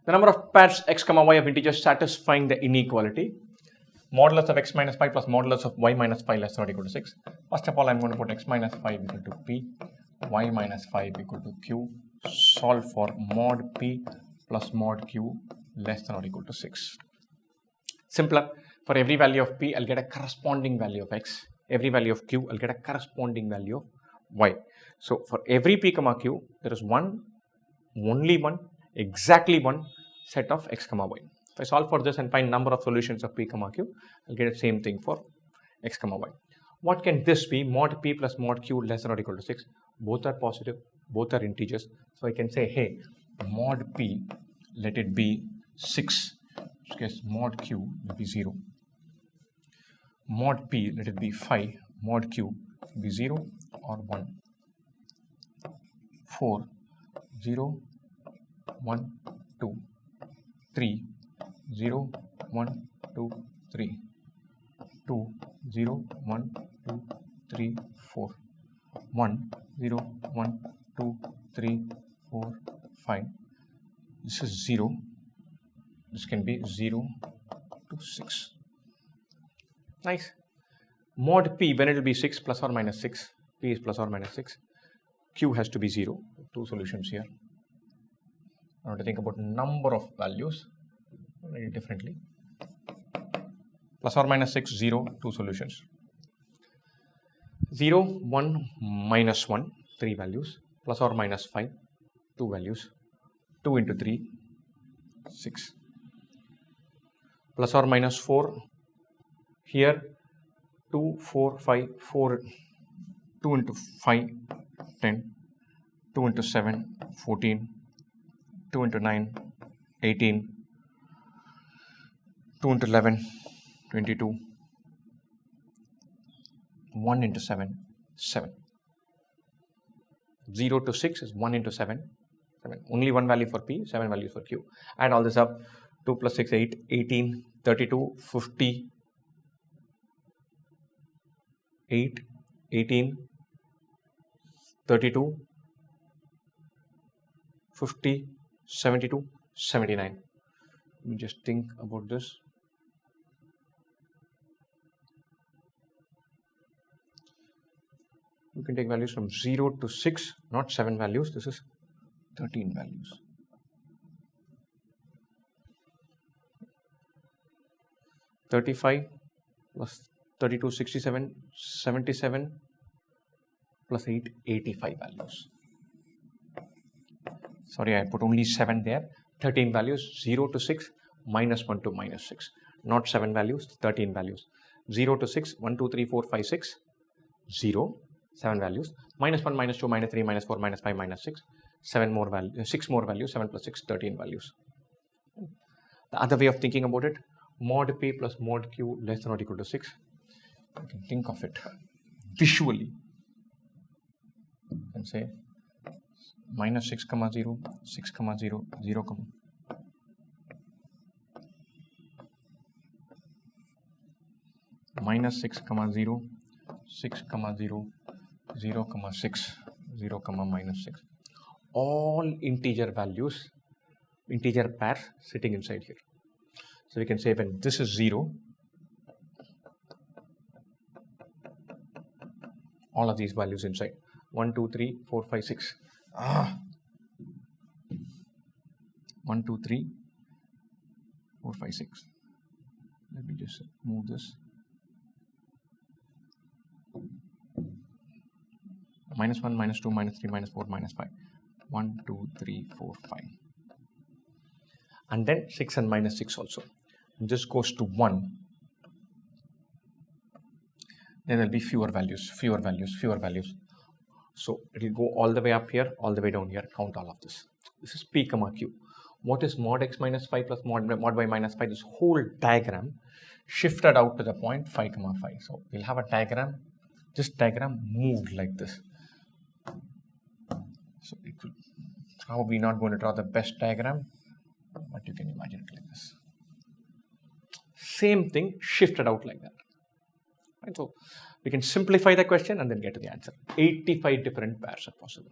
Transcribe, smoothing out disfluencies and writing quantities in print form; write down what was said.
The number of pairs x comma y of integers satisfying the inequality. Modulus of x minus 5 plus modulus of y minus 5 less than or equal to 6. First of all, I'm going to put x minus 5 equal to p, y minus 5 equal to q. Solve for mod p plus mod q less than or equal to 6. Simpler. For every value of p, I'll get a corresponding value of x. Every value of q, I'll get a corresponding value of y. So for every p comma q, there is only one, exactly one set of x comma y. If I solve for this and find number of solutions of p comma q, I'll get the same thing for x comma y. What can this be? Mod p plus mod q less than or equal to 6. Both are positive, both are integers. So I can say, hey, mod p, let it be 6. In this case, mod q will be 0. Mod p, let it be 5. Mod q will be 0 or 1. 4, 0, 1, 2, 3, 0, 1, 2, 3, 2, 0, 1, 2, 3, 4, 1, 0, 1, 2, 3, 4, 5. This is 0. This can be 0 to 6. Nice. Mod p, when it will be 6 plus or minus 6, p is plus or minus 6. Q has to be 0. Two solutions here. I want to think about number of values very differently. Plus or minus 6, 0, two solutions. 0, 1, minus 1, 3 values. Plus or minus 5, 2 values. 2 into 3, 6. Plus or minus 4, here 2, 4, 5, 4, 2 into 5, 10, 2 into 7, 14, 2 into 9, 18, 2 into 11, 22, 1 into 7, 7. 0 to 6 is 1 into 7, 7. Only one value for p, 7 values for q. Add all this up, 2 plus 6, 8, 18, 32, 50, 8, 18, 32, 50, 72, 79. Let me just think about this. You can take values from 0 to 6, not 7 values. This is 13 values. $35 plus 32, 67, 77 plus 8, 85 values. Sorry, I put only 7 there. 13 values, 0 to 6, minus 1 to minus 6. Not 7 values, 13 values. 0 to 6, 1, 2, 3, 4, 5, 6, 0, 7 values. Minus 1, minus 2, minus 3, minus 4, minus 5, minus 6. 7 more values, 6 more values, 7 plus 6, 13 values. The other way of thinking about it, mod p plus mod q less than or equal to 6. You can think of it visually and say minus 6 comma 0, 6 comma 0, 0 comma. Minus 6 comma 0, 6 comma 0, 0 comma 6, 0 comma minus 6. All integer values, integer pairs sitting inside here. So we can say when this is 0, all of these values inside. 1, 2, 3, 4, 5, 6. 1, 2, 3, 4, 5, 6. Let me just move this. Minus 1, minus 2, minus 3, minus 4, minus 5. 1, 2, 3, 4, 5. And then 6 and minus 6 also. This goes to 1. Then there will be fewer values, fewer values, fewer values. So it will go all the way up here, all the way down here. Count all of this. This is p comma q. What is mod x minus 5 plus mod y minus 5? This whole diagram shifted out to the point 5 comma 5. So we'll have a diagram. This diagram moved like this. So it will probably not going to draw the best diagram, but you can imagine it like this. Same thing shifted out like that. Right? So we can simplify the question and then get to the answer. 85 different pairs are possible.